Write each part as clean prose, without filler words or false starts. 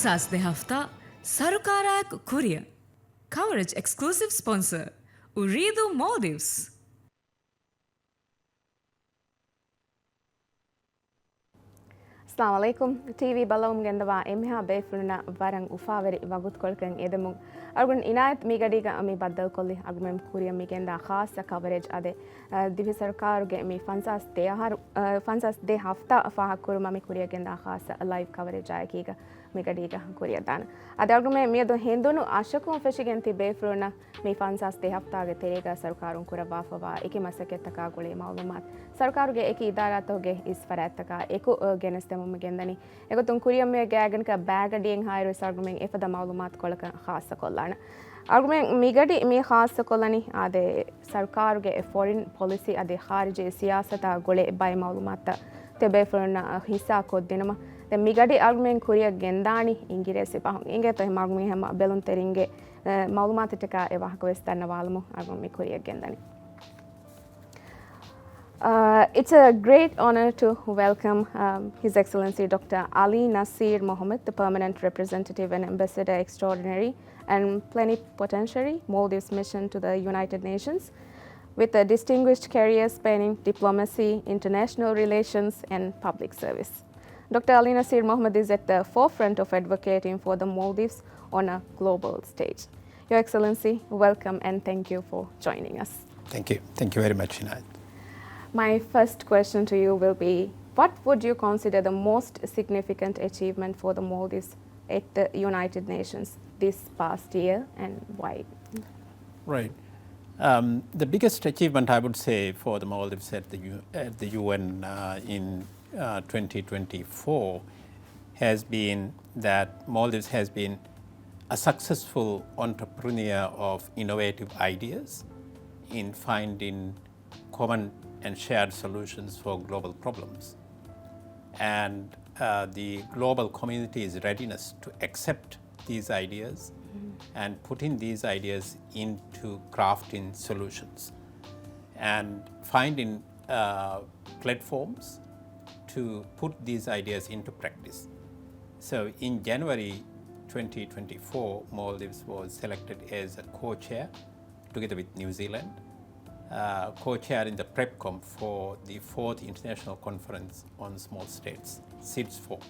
Fansas de Hafthaa, Sarukarayak Korea. Coverage exclusive sponsor, Uridu Maldives. Assalamu alaikum. TV balawum gendava emha befulna warang ufaveri wagut kolken edemu. Argun inayat migadiga ami baddal kolli argumem kuriya migenda khasa coverage ade divi sarkaruge mi fansas de hafta faha kuruma mi kuriya genda khasa live coverage ayakiga migadiga kuriya dan. Ade argumem mi do hendunu ashakum feshigen ti befulna mi fansas de hafta ge terega sarkarun kurava fawa eki masaketaka gole malumat. Sarkaruge eki idaratoge isfarataka eku genestemu gendani egotun kuriyam me gagan ka bagadiyen hayru sargumen efada malumat kolaka khassa kollana argumen migadi me khassa kollani ade sarkaruge foreign policy ade kharije siyasata gole bay malumat tebe furna hisa koddenama de migadi argumen kuriya gendani ingiresi pahun inge to argumen hema belun teringe malumat taka e wahko estanna walmu argumen kuriya gendani. It's a great honor to welcome His Excellency Dr. Ali Naseer Mohamed, the Permanent Representative and Ambassador Extraordinary and Plenipotentiary, Maldives Mission to the United Nations, with a distinguished career spanning diplomacy, international relations, and public service. Dr. Ali Naseer Mohamed is at the forefront of advocating for the Maldives on a global stage. Your Excellency, welcome and thank you for joining us. Thank you. Thank you very much, Inayat. My first question to you will be, what would you consider the most significant achievement for the Maldives at the United Nations this past year and why? Right. The biggest achievement, I would say, for the Maldives at the UN in 2024 has been that Maldives has been a successful entrepreneur of innovative ideas in finding common and shared solutions for global problems. And the global community's readiness to accept these ideas and putting these ideas into crafting solutions and finding platforms to put these ideas into practice. So in January 2024, Maldives was selected as a co-chair together with New Zealand, co-chairing the PrepCom for the 4th International Conference on Small States, SIDS4.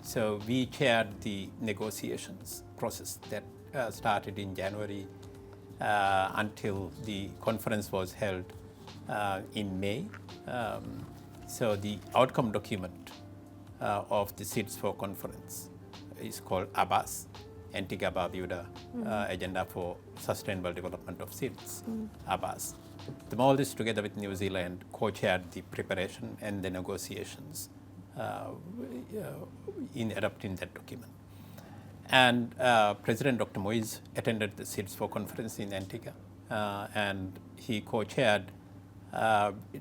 So we chaired the negotiations process that started in January until the conference was held in May. So the outcome document of the SIDS4 conference is called ABAS, Antigua-Barbuda Agenda for Sustainable Development of SIDS, ABAS. The Maldives, together with New Zealand, co-chaired the preparation and the negotiations in adopting that document. And President Dr. Moise attended the SIDS4 conference in Antigua, and he co-chaired,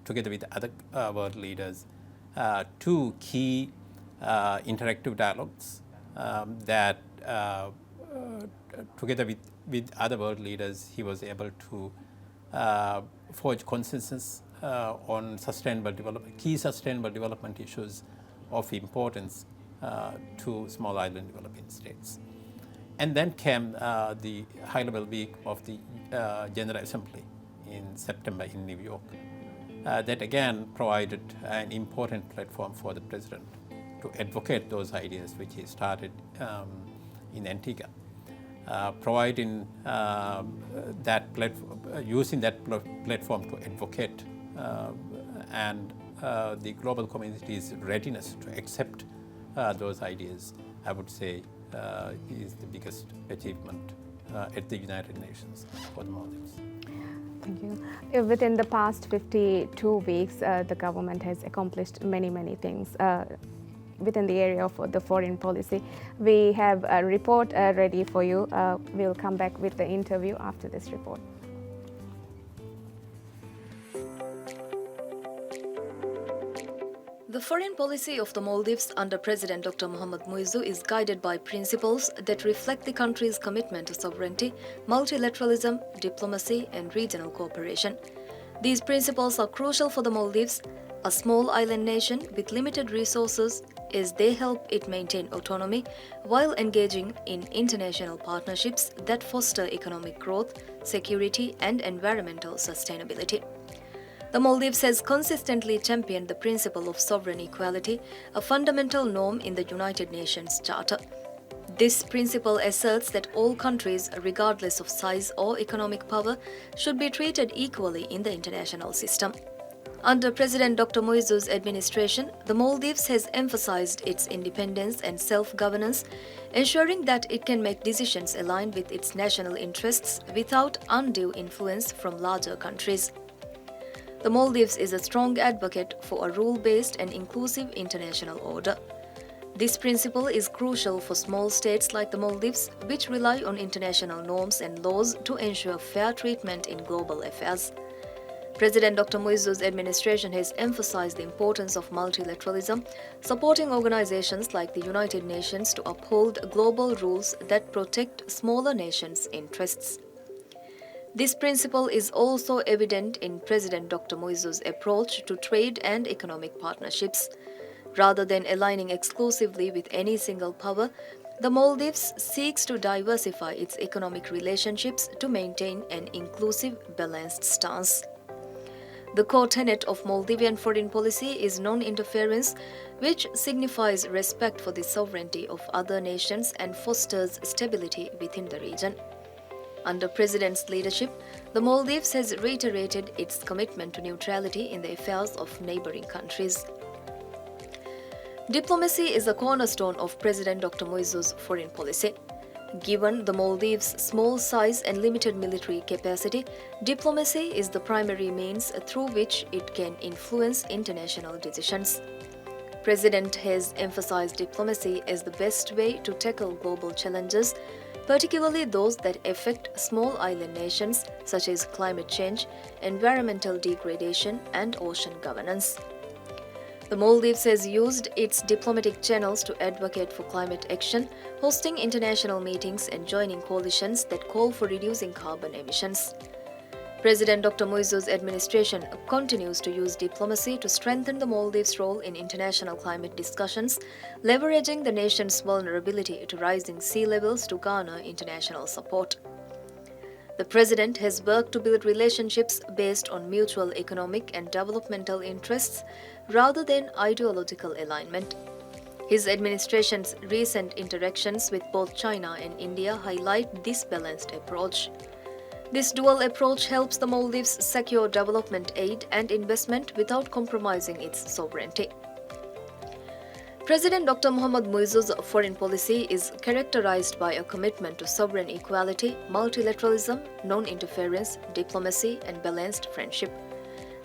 together with other world leaders, two key interactive dialogues that together with other world leaders, he was able to forge consensus on sustainable development, key sustainable development issues of importance to small island developing states. And then came the high-level week of the General Assembly in September in New York. That again provided an important platform for the President to advocate those ideas which he started in Antigua, providing that platform, using that platform to advocate and the global community's readiness to accept those ideas, I would say, is the biggest achievement at the United Nations for the Maldives. Thank you. Within the past 52 weeks, the government has accomplished many things within the area of the foreign policy. We have a report ready for you. We'll come back with the interview after this report. The foreign policy of the Maldives under President Dr. Mohamed Muizzu is guided by principles that reflect the country's commitment to sovereignty, multilateralism, diplomacy, and regional cooperation. These principles are crucial for the Maldives, a small island nation with limited resources, is they help it maintain autonomy while engaging in international partnerships that foster economic growth, security, and environmental sustainability. The Maldives has consistently championed the principle of sovereign equality, a fundamental norm in the United Nations Charter. This principle asserts that all countries, regardless of size or economic power, should be treated equally in the international system. Under President Dr. Moizu's administration, the Maldives has emphasized its independence and self-governance, ensuring that it can make decisions aligned with its national interests without undue influence from larger countries. The Maldives is a strong advocate for a rule-based and inclusive international order. This principle is crucial for small states like the Maldives, which rely on international norms and laws to ensure fair treatment in global affairs. President Dr. Moizu's administration has emphasized the importance of multilateralism, supporting organizations like the United Nations to uphold global rules that protect smaller nations' interests. This principle is also evident in President Dr. Moizu's approach to trade and economic partnerships. Rather than aligning exclusively with any single power, the Maldives seeks to diversify its economic relationships to maintain an inclusive, balanced stance. The core tenet of Maldivian foreign policy is non-interference, which signifies respect for the sovereignty of other nations and fosters stability within the region. Under President's leadership, the Maldives has reiterated its commitment to neutrality in the affairs of neighboring countries. Diplomacy is a cornerstone of President Dr. Moizu's foreign policy. Given the Maldives' small size and limited military capacity, diplomacy is the primary means through which it can influence international decisions. President has emphasized diplomacy as the best way to tackle global challenges, particularly those that affect small island nations such as climate change, environmental degradation, and ocean governance. The Maldives has used its diplomatic channels to advocate for climate action, hosting international meetings and joining coalitions that call for reducing carbon emissions. President Dr. Moizu's administration continues to use diplomacy to strengthen the Maldives' role in international climate discussions, leveraging the nation's vulnerability to rising sea levels to garner international support. The President has worked to build relationships based on mutual economic and developmental interests rather than ideological alignment. His administration's recent interactions with both China and India highlight this balanced approach. This dual approach helps the Maldives secure development aid and investment without compromising its sovereignty. President Dr. Mohamed Muizzu's foreign policy is characterized by a commitment to sovereign equality, multilateralism, non-interference, diplomacy, and balanced friendship.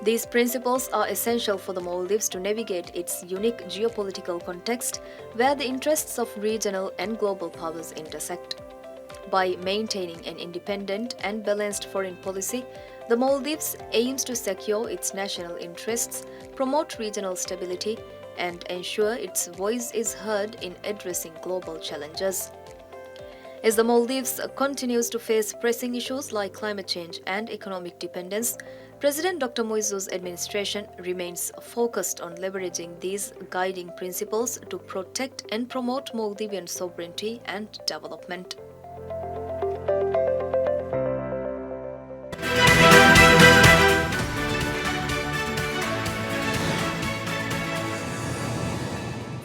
These principles are essential for the Maldives to navigate its unique geopolitical context, where the interests of regional and global powers intersect. By maintaining an independent and balanced foreign policy, the Maldives aims to secure its national interests, promote regional stability, and ensure its voice is heard in addressing global challenges. As the Maldives continues to face pressing issues like climate change and economic dependence, President Dr. Moizu's administration remains focused on leveraging these guiding principles to protect and promote Maldivian sovereignty and development.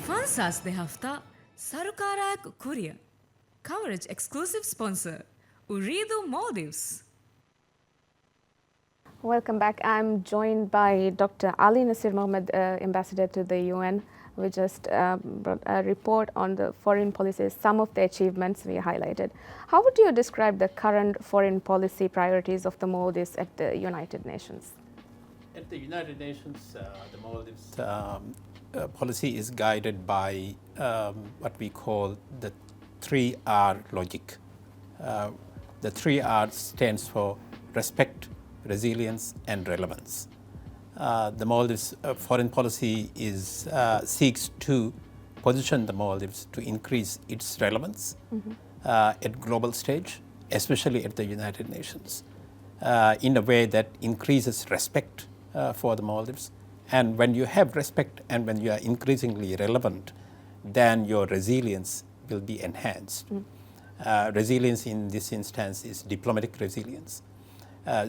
Fansas de Hafthaa, Sarukarak Korea. Coverage exclusive sponsor, Uridu Maldives. Welcome back. I'm joined by Dr. Ali Naseer Mohamed, Ambassador to the UN. We just brought a report on the foreign policies, some of the achievements we highlighted. How would you describe the current foreign policy priorities of the Maldives at the United Nations? At the United Nations, the Maldives policy is guided by what we call the 3R logic. The 3R stands for respect, resilience, and relevance. The Maldives foreign policy seeks to position the Maldives to increase its relevance at global stage, especially at the United Nations, in a way that increases respect for the Maldives. And when you have respect and when you are increasingly relevant then your resilience will be enhanced. Resilience in this instance is diplomatic resilience.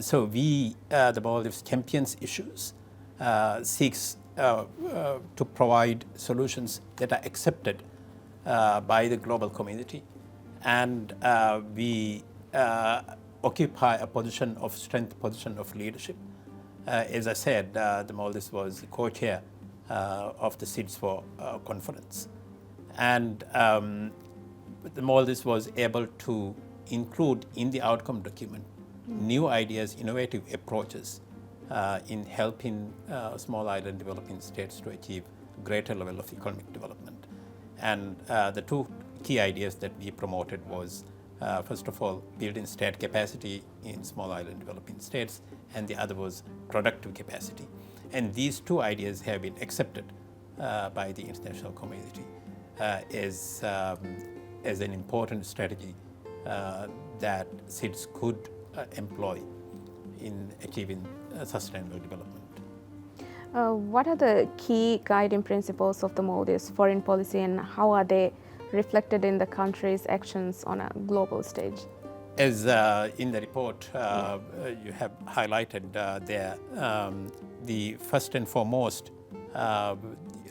So we, the Maldives champions issues, seeks to provide solutions that are accepted by the global community, and we occupy a position of strength, position of leadership. As I said, the Maldives was co-chair of the SIDS 4 conference, and the Maldives was able to include in the outcome document new ideas, innovative approaches in helping small island developing states to achieve greater level of economic development. And the two key ideas that we promoted was, first of all, building state capacity in small island developing states, and the other was productive capacity. And these two ideas have been accepted by the international community as an important strategy that SIDS could employ in achieving sustainable development. What are the key guiding principles of the Maldives foreign policy, and how are they reflected in the country's actions on a global stage? As in the report you have highlighted there, the first and foremost,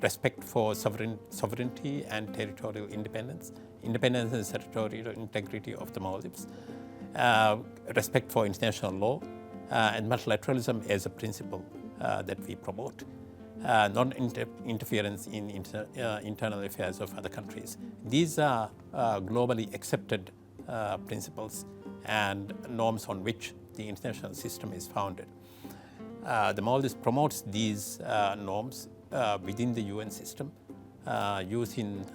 respect for sovereignty and territorial independence and territorial integrity of the Maldives, respect for international law, and multilateralism as a principle that we promote, non-interference in internal affairs of other countries. These are globally accepted principles and norms on which the international system is founded. The Maldives promotes these norms within the UN system, using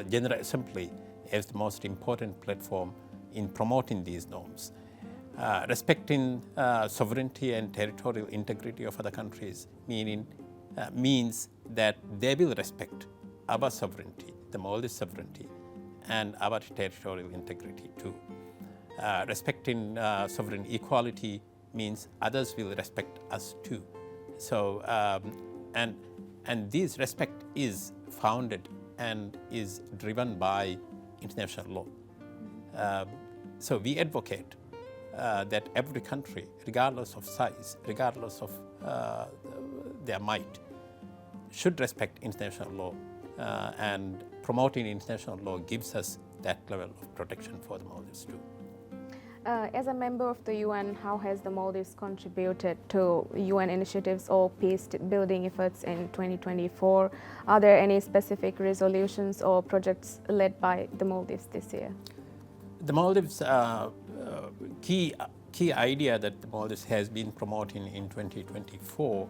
General Assembly as the most important platform in promoting these norms. Respecting sovereignty and territorial integrity of other countries means that they will respect our sovereignty, the Maldives sovereignty, and our territorial integrity too. Respecting sovereign equality means others will respect us too. So, and this respect is founded and is driven by international law. So we advocate that every country, regardless of size, regardless of their might, should respect international law, and promoting international law gives us that level of protection for the Maldives too. As a member of the UN, how has the Maldives contributed to UN initiatives or peace-building efforts in 2024? Are there any specific resolutions or projects led by the Maldives this year? The Maldives, key idea that the Maldives has been promoting in 2024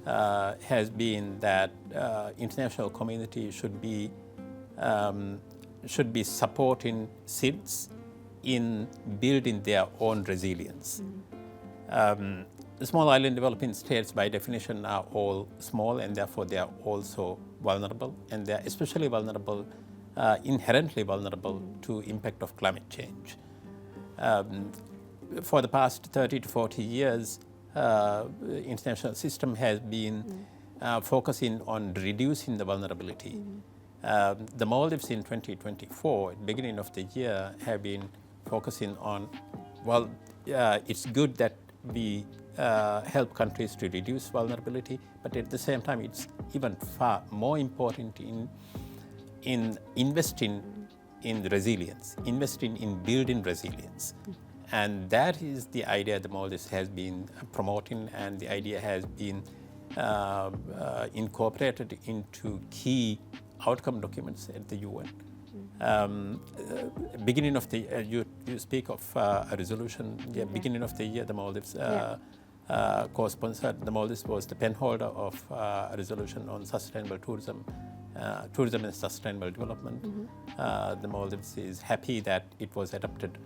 has been that international community should be supporting SIDS in building their own resilience. The small island developing states by definition are all small, and therefore they are also vulnerable, and they are especially vulnerable, inherently vulnerable to impact of climate change. For the past 30 to 40 years, the international system has been focusing on reducing the vulnerability. The Maldives in 2024, at the beginning of the year, have been focusing on, well, it's good that we help countries to reduce vulnerability, but at the same time, it's even far more important in investing in resilience, investing in building resilience. And that is the idea the Maldives has been promoting, and the idea has been incorporated into key outcome documents at the UN. Beginning of the you speak of a resolution. Yeah, beginning of the year, the Maldives co-sponsored. The Maldives was the penholder of a resolution on sustainable tourism and sustainable development. The Maldives is happy that it was adopted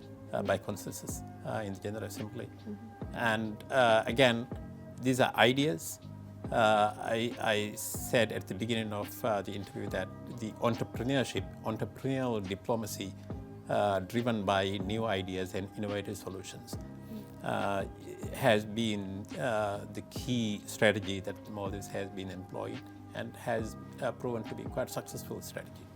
by consensus in the General Assembly. And again, these are ideas. I said at the beginning of the interview that the entrepreneurial diplomacy driven by new ideas and innovative solutions has been the key strategy that Maldives has been employing, and has proven to be quite successful strategy.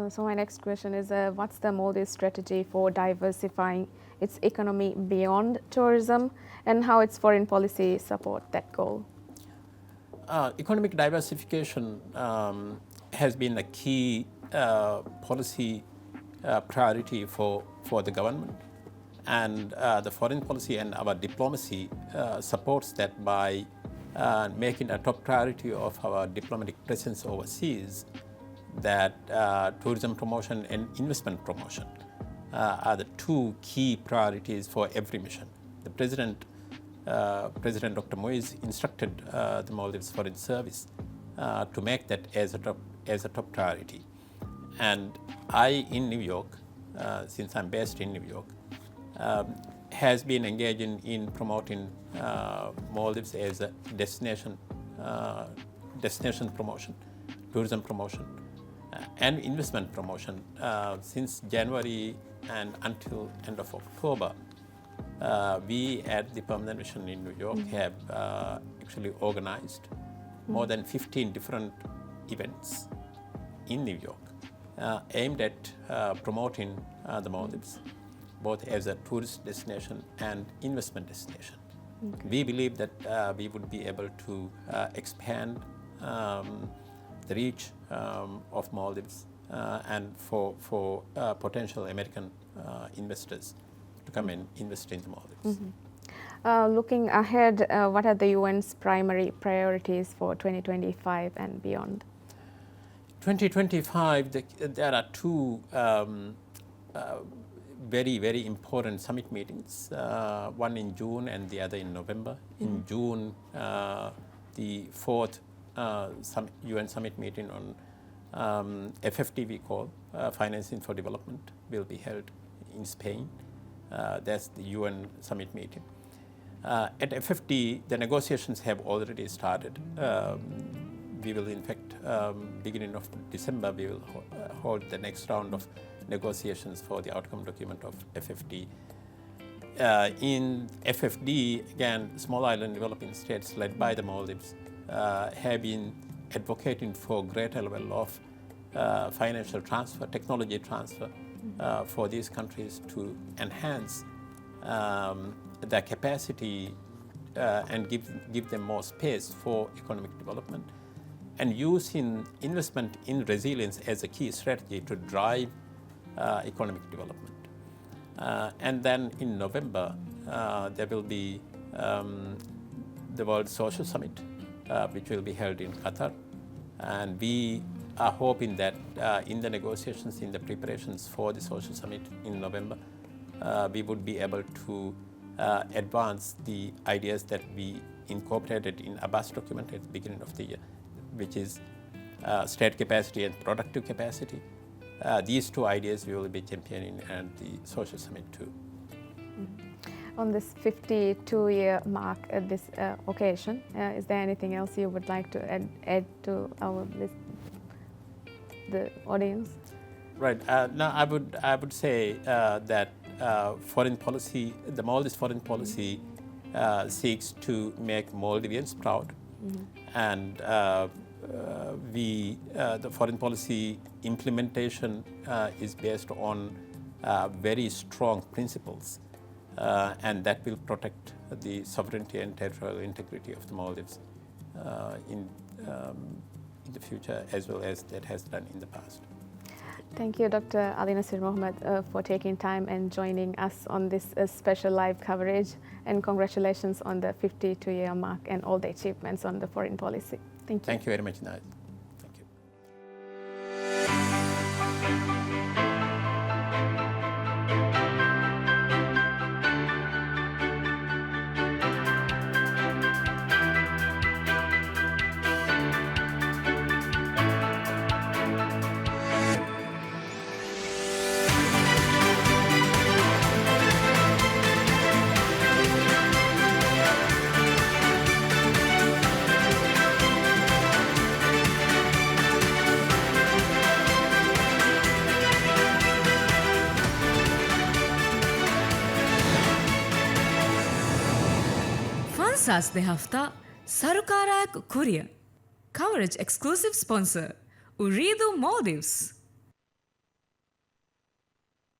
So my next question is, what's the Maldives strategy for diversifying its economy beyond tourism, and how its foreign policy support that goal? Economic diversification has been a key policy priority for the government, and the foreign policy and our diplomacy supports that by making a top priority of our diplomatic presence overseas that tourism promotion and investment promotion are the two key priorities for every mission. The President Dr. Moise instructed the Maldives Foreign Service to make that as a top priority. And I, in New York, since I'm based in New York, has been engaging in promoting Maldives as a destination promotion, tourism promotion, and investment promotion since January and until end of October. We at the Permanent Mission in New York have actually organized more than 15 different events in New York aimed at promoting the Maldives both as a tourist destination and investment destination. Okay. We believe that we would be able to expand the reach of Maldives and for potential American investors to come and invest in the Maldives. Looking ahead, what are the UN's primary priorities for 2025 and beyond? 2025, there are two very, very important summit meetings, one in June and the other in November. In June, the fourth UN summit meeting on FFD, we call Financing for Development, will be held in Spain. That's the UN summit meeting. At FFD, the negotiations have already started. We will, in fact, beginning of December, we will hold the next round of negotiations for the outcome document of FFD. In FFD, again, small island developing states led by the Maldives have been advocating for greater level of financial transfer, technology transfer for these countries to enhance their capacity and give them more space for economic development, and using investment in resilience as a key strategy to drive economic development. And then in November, there will be the World Social Summit, which will be held in Qatar. And we are hoping that in the negotiations, in the preparations for the Social Summit in November, we would be able to advance the ideas that we incorporated in Abbas document at the beginning of the year, which is state capacity and productive capacity. These two ideas we will be championing at the Social Summit too. On this 52-year mark at this occasion, is there anything else you would like to add to the audience? Right. No, I would say that foreign policy, the Maldives foreign policy seeks to make Maldivians proud, and the foreign policy implementation is based on very strong principles, and that will protect the sovereignty and territorial integrity of the Maldives in the future, as well as that has done in the past. Thank you, Dr. Ali Naseer Mohamed, for taking time and joining us on this special live coverage, and congratulations on the 52-year mark and all the achievements on the foreign policy. Thank you. Thank you very much, Naseer. Thank you. ෆන්සස් දෙ හෆ්තා සරුකාරයක් කුරිය Coverage exclusive sponsor, Uridu Maldives.